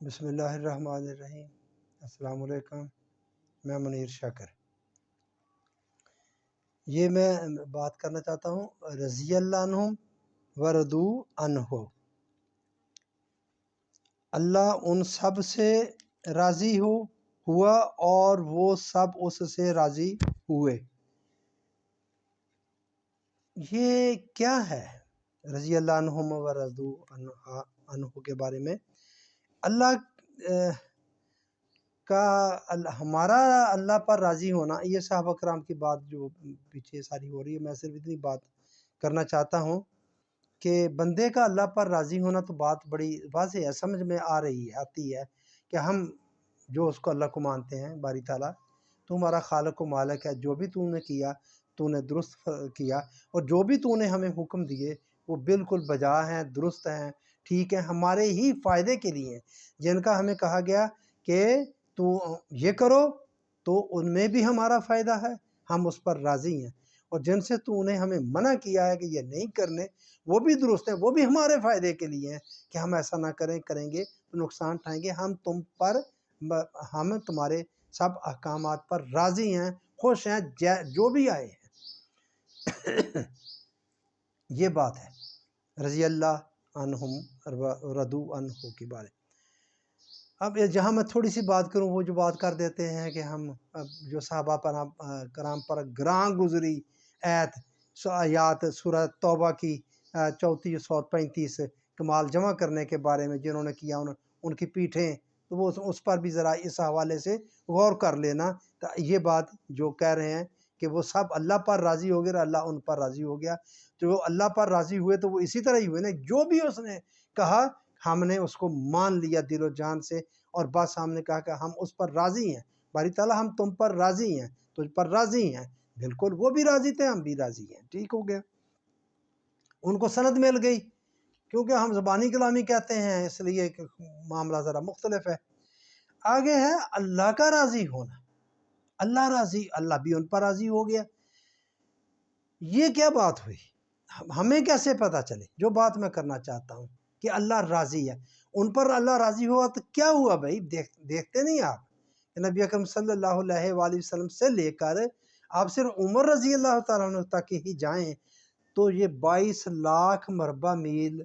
بسم اللہ الرحمن الرحیم۔ السلام علیکم، میں منیر شاکر۔ یہ میں بات کرنا چاہتا ہوں رضی اللہ عنہم ورضوا عنہ۔ اللہ ان سب سے راضی ہوا اور وہ سب اس سے راضی ہوئے۔ یہ کیا ہے رضی اللہ عنہم ورضوا عنہ کے بارے میں؟ اللہ ہمارا اللہ پر راضی ہونا، یہ صحابہ کرام کی بات جو پیچھے ساری ہو رہی ہے، میں صرف اتنی بات کرنا چاہتا ہوں کہ بندے کا اللہ پر راضی ہونا تو بات بڑی واضح ہے، سمجھ میں آتی ہے کہ ہم جو اس کو اللہ کو مانتے ہیں، باری تعالیٰ تو ہمارا خالق و مالک ہے، جو بھی تو نے کیا تو نے درست کیا، اور جو بھی تو نے ہمیں حکم دیے وہ بالکل بجا ہیں، درست ہیں، ٹھیک ہے، ہمارے ہی فائدے کے لیے ہیں۔ جن کا ہمیں کہا گیا کہ تو یہ کرو تو ان میں بھی ہمارا فائدہ ہے، ہم اس پر راضی ہیں، اور جن سے تو نے ہمیں منع کیا ہے کہ یہ نہیں کرنے، وہ بھی درست ہیں، وہ بھی ہمارے فائدے کے لیے ہیں کہ ہم ایسا نہ کریں گے تو نقصان اٹھائیں گے۔ ہم تمہارے سب احکامات پر راضی ہیں، خوش ہیں، جو بھی آئے ہیں۔ یہ بات ہے رضی اللہ عنہم رضوا عنہ کے بارے۔ اب جہاں میں تھوڑی سی بات کروں، وہ جو بات کر دیتے ہیں کہ ہم جو صحابہ کرام پر گراں گزری آیات سورہ توبہ کی 34 اور 35 کمال جمع کرنے کے بارے میں جنہوں نے کیا ان کی پیٹھیں، تو وہ اس پر بھی ذرا اس حوالے سے غور کر لینا۔ تو یہ بات جو کہہ رہے ہیں کہ وہ سب اللہ پر راضی ہو گئے اور اللہ ان پر راضی ہو گیا، جو وہ اللہ پر راضی ہوئے تو وہ اسی طرح ہی ہوئے نا، جو بھی اس نے کہا ہم نے اس کو مان لیا دل و جان سے، اور بس ہم نے کہا کہ ہم اس پر راضی ہیں، باری تعالیٰ ہم تم پر راضی ہیں، تجھ پر راضی ہیں، بالکل وہ بھی راضی تھے، ہم بھی راضی ہیں، ٹھیک ہو گیا۔ ان کو سند مل گئی، کیونکہ ہم زبانی کلامی کہتے ہیں اس لیے کہ معاملہ ذرا مختلف ہے۔ آگے ہے اللہ کا راضی ہونا، اللہ راضی، اللہ بھی ان پر راضی ہو گیا۔ یہ کیا بات ہوئی؟ ہمیں کیسے پتہ چلے؟ جو بات میں کرنا چاہتا ہوں کہ اللہ راضی ہے، ان پر اللہ راضی ہوا تو کیا ہوا بھائی؟ دیکھتے نہیں آپ کہ نبی اکرم صلی اللہ علیہ وآلہ وسلم سے لے کر آپ صرف عمر رضی اللہ تعالیٰ عنہ تک ہی جائیں تو یہ 22 لاکھ مربع میل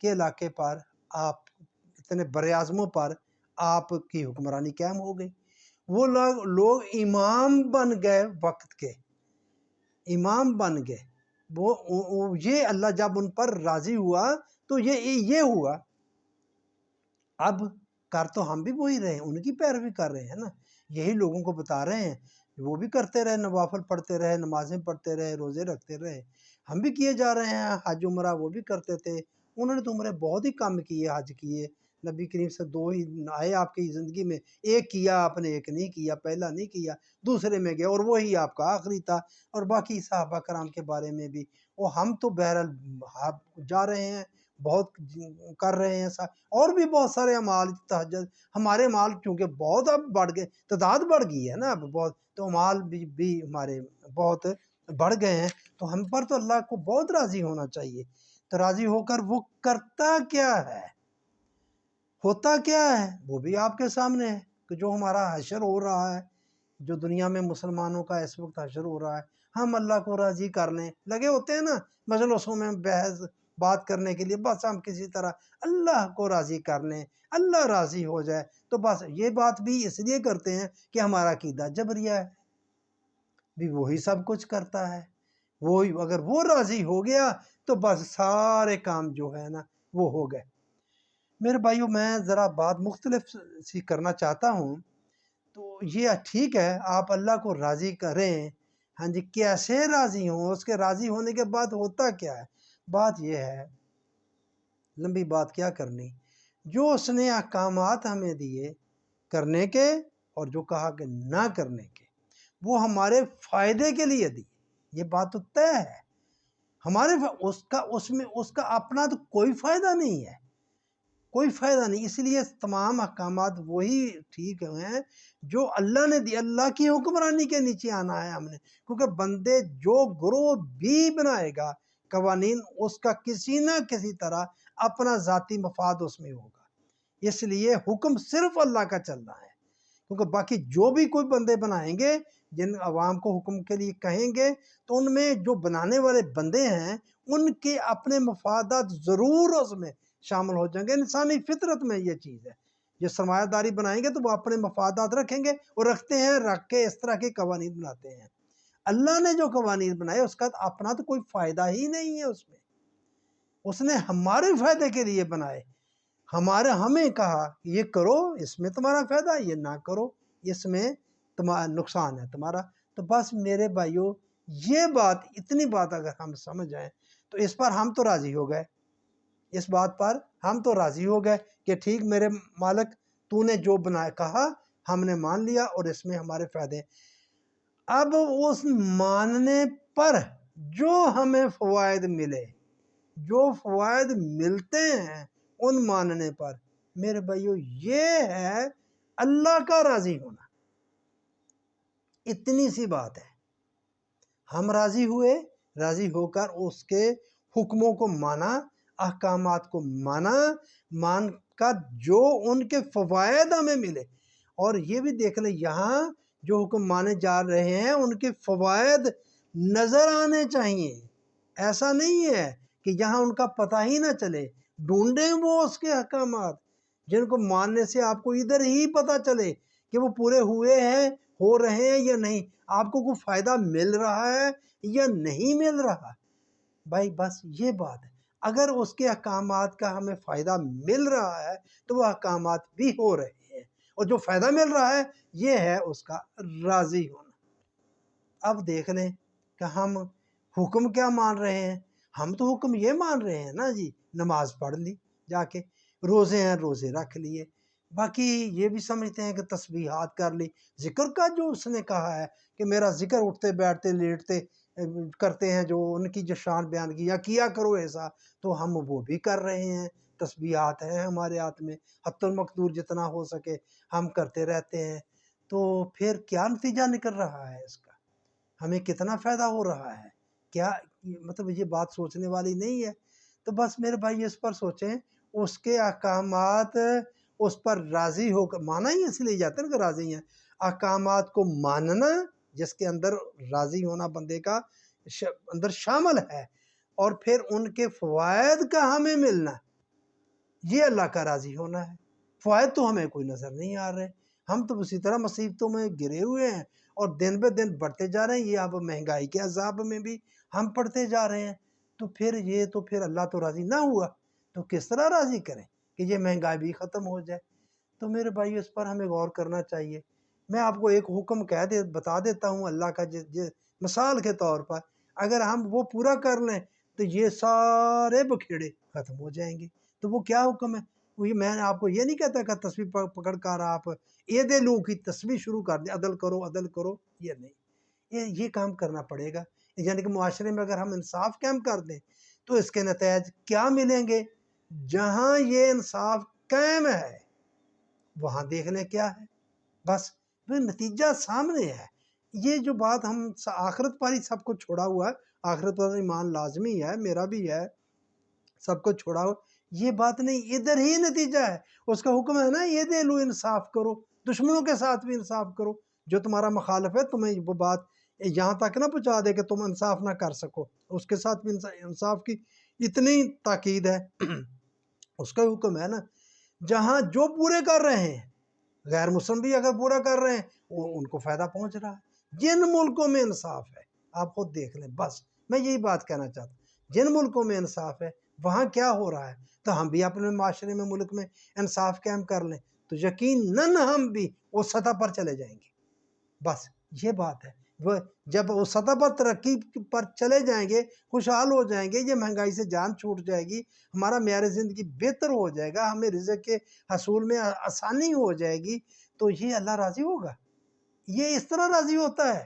کے علاقے پر آپ اتنے بر اعظموں پر آپ کی حکمرانی قائم ہو گئی۔ وہ لوگ امام بن گئے، وقت کے امام بن گئے۔ یہ اللہ جب ان پر راضی ہوا تو یہ ہوا۔ اب کر تو ہم بھی وہی رہے ہیں، ان کی پیروی کر رہے ہیں نا، یہی لوگوں کو بتا رہے ہیں، وہ بھی کرتے رہے، نوافل پڑھتے رہے، نمازیں پڑھتے رہے، روزے رکھتے رہے، ہم بھی کیے جا رہے ہیں، حج عمرہ وہ بھی کرتے تھے۔ انہوں نے تو عمرے بہت ہی کم کیے، حج کیے، نبی کریم سے 2 ہی آئے آپ کی زندگی میں، ایک کیا آپ نے، ایک نہیں کیا، پہلا نہیں کیا، دوسرے میں گئے اور وہی آپ کا آخری تھا۔ اور باقی صحابہ کرام کے بارے میں بھی ہم تو بہرحال جا رہے ہیں، بہت کر رہے ہیں، اور بھی بہت سارے اعمال، تہجد، ہمارے اعمال چونکہ بہت اب بڑھ گئے، تعداد بڑھ گئی ہے نا اب بہت، تو اعمال بھی ہمارے بہت بڑھ گئے ہیں، تو ہم پر تو اللہ کو بہت راضی ہونا چاہیے۔ تو راضی ہو کر وہ کرتا کیا ہے، ہوتا کیا ہے، وہ بھی آپ کے سامنے ہے کہ جو ہمارا حشر ہو رہا ہے، جو دنیا میں مسلمانوں کا اس وقت حشر ہو رہا ہے، ہم اللہ کو راضی کرنے لگے ہوتے ہیں نا، مجلسوں میں بحث بات کرنے کے لیے، بس ہم کسی طرح اللہ کو راضی کر لیں، اللہ راضی ہو جائے، تو بس یہ بات بھی اس لیے کرتے ہیں کہ ہمارا عقیدہ جبریہ ہے، بھی وہی سب کچھ کرتا ہے، وہی اگر وہ راضی ہو گیا تو بس سارے کام جو ہے نا وہ ہو گئے۔ میرے بھائیوں، میں ذرا بات مختلف سی کرنا چاہتا ہوں۔ تو یہ ٹھیک ہے آپ اللہ کو راضی کریں، ہاں جی، کیسے راضی ہوں؟ اس کے راضی ہونے کے بعد ہوتا کیا ہے؟ بات یہ ہے، لمبی بات کیا کرنی، جو اس نے احکامات ہمیں دیے کرنے کے اور جو کہا کہ نہ کرنے کے، وہ ہمارے فائدے کے لیے دی، یہ بات تو طے ہے۔ اس کا اپنا تو کوئی فائدہ نہیں ہے، کوئی فائدہ نہیں، اس لیے تمام احکامات وہی ٹھیک ہیں جو اللہ نے دی۔ اللہ کی حکمرانی کے نیچے آنا ہے ہم نے، کیونکہ بندے جو گروہ بھی بنائے گا قوانین، اس کا کسی نہ کسی طرح اپنا ذاتی مفاد اس میں ہوگا، اس لیے حکم صرف اللہ کا چلنا ہے، کیونکہ باقی جو بھی کوئی بندے بنائیں گے، جن عوام کو حکم کے لیے کہیں گے، تو ان میں جو بنانے والے بندے ہیں ان کے اپنے مفادات ضرور اس میں شامل ہو جائیں گے۔ انسانی فطرت میں یہ چیز ہے، جو سرمایہ داری بنائیں گے تو وہ اپنے مفادات رکھیں گے، اور رکھتے ہیں، رکھ کے اس طرح کے قوانین بناتے ہیں۔ اللہ نے جو قوانین بنائے اس کا اپنا تو کوئی فائدہ ہی نہیں ہے، اس نے ہمارے فائدے کے لیے بنائے، ہمیں کہا کہ یہ کرو، اس میں تمہارا فائدہ، یہ نہ کرو، اس میں تمہارا نقصان ہے تمہارا۔ تو بس میرے بھائیوں، یہ بات، اتنی بات اگر ہم سمجھ جائیں تو اس پر ہم تو راضی ہو گئے، اس بات پر ہم تو راضی ہو گئے کہ ٹھیک میرے مالک، تو نے جو بنایا کہا ہم نے مان لیا، اور اس میں ہمارے فائدے ہیں۔ اب اس ماننے پر جو ہمیں فوائد ملے، جو فوائد ملتے ہیں ان ماننے پر، میرے بھائیو یہ ہے اللہ کا راضی ہونا۔ اتنی سی بات ہے، ہم راضی ہوئے، راضی ہو کر اس کے حکموں کو مانا، احکامات کو مان کر جو ان کے فوائد ہمیں ملے۔ اور یہ بھی دیکھ لیں، یہاں جو حکم مانے جا رہے ہیں ان کے فوائد نظر آنے چاہیے، ایسا نہیں ہے کہ یہاں ان کا پتہ ہی نہ چلے۔ ڈھونڈیں وہ اس کے احکامات جن کو ماننے سے آپ کو ادھر ہی پتہ چلے کہ وہ پورے ہوئے ہیں، ہو رہے ہیں یا نہیں، آپ کو کوئی فائدہ مل رہا ہے یا نہیں مل رہا۔ بھائی بس یہ بات ہے، اگر اس کے احکامات کا ہمیں فائدہ مل رہا ہے تو وہ احکامات بھی ہو رہے ہیں، اور جو فائدہ مل رہا ہے یہ ہے اس کا راضی ہونا۔ اب دیکھ لیں کہ ہم حکم کیا مان رہے ہیں۔ ہم تو حکم یہ مان رہے ہیں نا جی، نماز پڑھ لی جا کے، روزے ہیں روزے رکھ لیے، باقی یہ بھی سمجھتے ہیں کہ تسبیحات کر لی، ذکر کا جو اس نے کہا ہے کہ میرا ذکر اٹھتے بیٹھتے لیٹتے کرتے ہیں، جو ان کی جو شان بیان کی، یا کیا کرو ایسا، تو ہم وہ بھی کر رہے ہیں۔ تسبیحات ہیں ہمارے ہاتھ میں، حتی المقدور جتنا ہو سکے ہم کرتے رہتے ہیں۔ تو پھر کیا نتیجہ نکل رہا ہے اس کا، ہمیں کتنا فائدہ ہو رہا ہے، کیا مطلب یہ بات سوچنے والی نہیں ہے۔ تو بس میرے بھائی اس پر سوچیں، اس کے احکامات، اس پر راضی ہو کر مانا ہی اس لیے جاتے ہیں کہ راضی ہیں، احکامات کو ماننا جس کے اندر راضی ہونا بندے کا اندر شامل ہے، اور پھر ان کے فوائد کا ہمیں ملنا، یہ اللہ کا راضی ہونا ہے۔ فوائد تو ہمیں کوئی نظر نہیں آ رہے، ہم تو اسی طرح مصیبتوں میں گرے ہوئے ہیں، اور دن بہ دن بڑھتے جا رہے ہیں، یہ اب مہنگائی کے عذاب میں بھی ہم پڑھتے جا رہے ہیں۔ تو پھر اللہ تو راضی نہ ہوا تو کس طرح راضی کریں کہ یہ مہنگائی بھی ختم ہو جائے۔ تو میرے بھائی اس پر ہمیں غور کرنا چاہیے۔ میں آپ کو ایک حکم بتا دیتا ہوں اللہ کا، مثال کے طور پر اگر ہم وہ پورا کر لیں تو یہ سارے بکھیڑے ختم ہو جائیں گے۔ تو وہ کیا حکم ہے؟ میں آپ کو یہ نہیں کہتا کہ تسبیح پکڑ کر آپ عید لو کی تسبیح شروع کر دیں، عدل کرو، یہ نہیں، یہ کام کرنا پڑے گا۔ یعنی کہ معاشرے میں اگر ہم انصاف قائم کر دیں تو اس کے نتائج کیا ملیں گے؟ جہاں یہ انصاف قائم ہے وہاں دیکھ لیں کیا ہے، بس وہ نتیجہ سامنے ہے۔ یہ جو بات ہم آخرت پر ہی سب کو چھوڑا ہوا ہے، آخرت پر ایمان لازمی ہے، میرا بھی ہے، سب کو چھوڑا ہوا، یہ بات نہیں، ادھر ہی نتیجہ ہے۔ اس کا حکم ہے نا، یہ دے لو، انصاف کرو، دشمنوں کے ساتھ بھی انصاف کرو، جو تمہارا مخالف ہے تمہیں وہ بات یہاں تک نہ پہنچا دے کہ تم انصاف نہ کر سکو، اس کے ساتھ بھی انصاف کی اتنی تاکید ہے۔ اس کا حکم ہے نا، جہاں جو پورے کر رہے ہیں، غیر مسلم بھی اگر پورا کر رہے ہیں، ان کو فائدہ پہنچ رہا ہے۔ جن ملکوں میں انصاف ہے، آپ خود دیکھ لیں، بس میں یہی بات کہنا چاہتا ہوں، جن ملکوں میں انصاف ہے وہاں کیا ہو رہا ہے، تو ہم بھی اپنے معاشرے میں، ملک میں انصاف قائم کر لیں تو یقیناً ہم بھی اس سطح پر چلے جائیں گے۔ بس یہ بات ہے، وہ جب اس سطح پر ترقی پر چلے جائیں گے، خوشحال ہو جائیں گے، یہ مہنگائی سے جان چھوٹ جائے گی، ہمارا معیار زندگی بہتر ہو جائے گا، ہمیں رزق کے حصول میں آسانی ہو جائے گی، تو یہ اللہ راضی ہوگا۔ یہ اس طرح راضی ہوتا ہے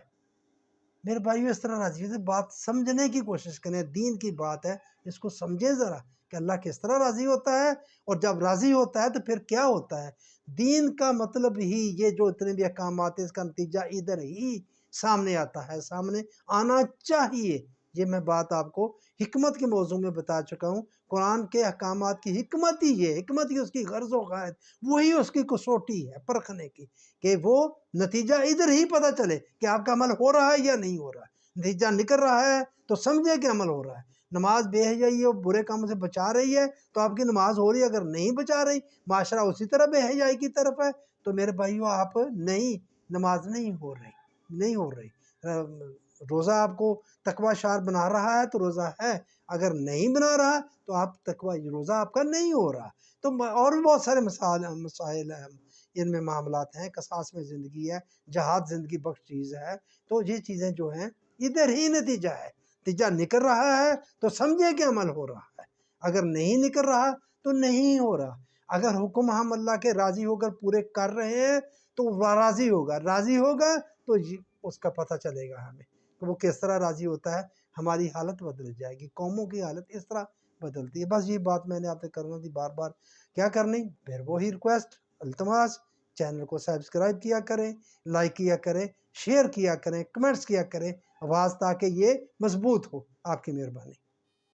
میرے بھائیو، اس طرح راضی ہوتا ہے۔ بات سمجھنے کی کوشش کریں، دین کی بات ہے، اس کو سمجھیں ذرا کہ اللہ کس طرح راضی ہوتا ہے، اور جب راضی ہوتا ہے تو پھر کیا ہوتا ہے۔ دین کا مطلب ہی یہ جو اتنے بھی احکامات ہیں، اس کا نتیجہ ادھر ہی سامنے آتا ہے، سامنے آنا چاہیے یہ میں بات آپ کو حکمت کے موضوع میں بتا چکا ہوں۔ قرآن کے احکامات کی حکمت ہی یہ، حکمت ہی اس کی غرض و قائد، وہی اس کی کسوٹی ہے پرکھنے کی، کہ وہ نتیجہ ادھر ہی پتہ چلے کہ آپ کا عمل ہو رہا ہے یا نہیں ہو رہا ہے۔ نتیجہ نکل رہا ہے تو سمجھے کہ عمل ہو رہا ہے۔ نماز بے حیائی اور برے کاموں سے بچا رہی ہے تو آپ کی نماز ہو رہی ہے، اگر نہیں بچا رہی، معاشرہ اسی طرح بے حیائی کی طرف ہے، تو میرے بھائیو آپ نماز نہیں ہو رہی۔ روزہ آپ کو تقوی شعار بنا رہا ہے تو روزہ ہے، اگر نہیں بنا رہا تو آپ تقوی روزہ آپ کا نہیں ہو رہا۔ تو اور بھی بہت سارے مسائل ہیں، ان میں معاملات ہیں، قصاص میں زندگی ہے، جہاد زندگی بخش چیز ہے۔ تو یہ چیزیں جو ہیں ادھر ہی نتیجہ ہے، نتیجہ نکل رہا ہے تو سمجھے کہ عمل ہو رہا ہے، اگر نہیں نکل رہا تو نہیں ہو رہا۔ اگر حکم ہم اللہ کے راضی ہو کر پورے کر رہے ہیں تو وہ راضی ہوگا تو اس کا پتہ چلے گا ہمیں کہ وہ کس طرح راضی ہوتا ہے، ہماری حالت بدل جائے گی، قوموں کی حالت اس طرح بدلتی ہے۔ بس یہ بات میں نے آپ سے کرنا تھی، بار بار کیا کرنی، پھر وہی ریکویسٹ، التماس، چینل کو سبسکرائب کیا کریں، لائک کیا کریں، شیئر کیا کریں، کمنٹس کیا کریں، آواز تاکہ یہ مضبوط ہو۔ آپ کی مہربانی۔